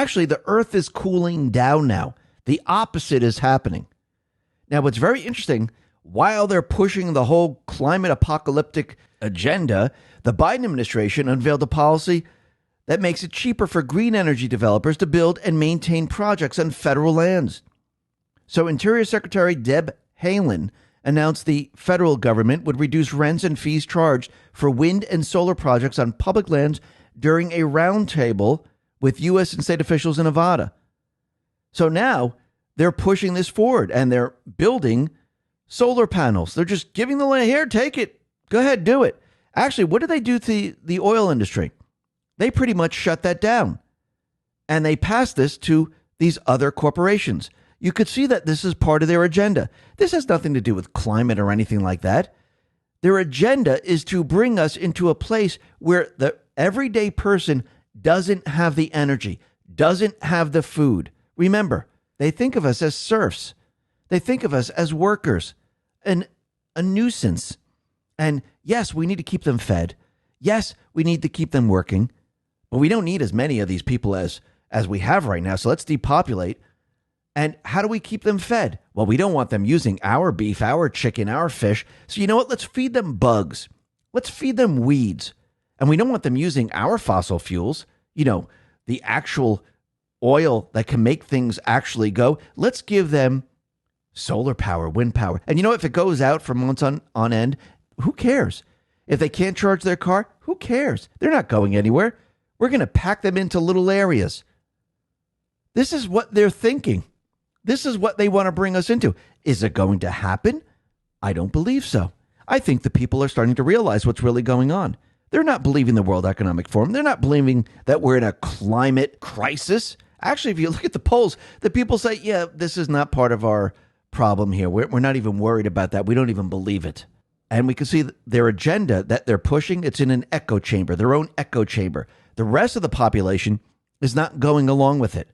Actually, the Earth is cooling down now. The opposite is happening. Now, what's very interesting, while they're pushing the whole climate apocalyptic agenda, the Biden administration unveiled a policy that makes it cheaper for green energy developers to build and maintain projects on federal lands. So Interior Secretary Deb Haaland announced the federal government would reduce rents and fees charged for wind and solar projects on public lands during a roundtable with U.S. and state officials in Nevada. So now they're pushing this forward and they're building solar panels. They're just giving the land, here, take it. Go ahead, do it. Actually, what did they do to the oil industry? They pretty much shut that down. And they passed this to these other corporations. You could see that this is part of their agenda. This has nothing to do with climate or anything like that. Their agenda is to bring us into a place where the everyday person doesn't have the energy, doesn't have the food. Remember, they think of us as serfs. They think of us as workers and a nuisance. And yes, we need to keep them fed. Yes, we need to keep them working. But we don't need as many of these people as we have right now. So let's depopulate. And how do we keep them fed? Well, we don't want them using our beef, our chicken, our fish. So you know what? Let's feed them bugs. Let's feed them weeds. And we don't want them using our fossil fuels, the actual oil that can make things actually go. Let's give them solar power, wind power. And if it goes out for months on end, who cares? If they can't charge their car, who cares? They're not going anywhere. We're going to pack them into little areas. This is what they're thinking. This is what they want to bring us into. Is it going to happen? I don't believe so. I think the people are starting to realize what's really going on. They're not believing the World Economic Forum. They're not believing that we're in a climate crisis. Actually, if you look at the polls, the people say, yeah, this is not part of our problem here. We're not even worried about that. We don't even believe it. And we can see their agenda that they're pushing. It's in an echo chamber, their own echo chamber. The rest of the population is not going along with it.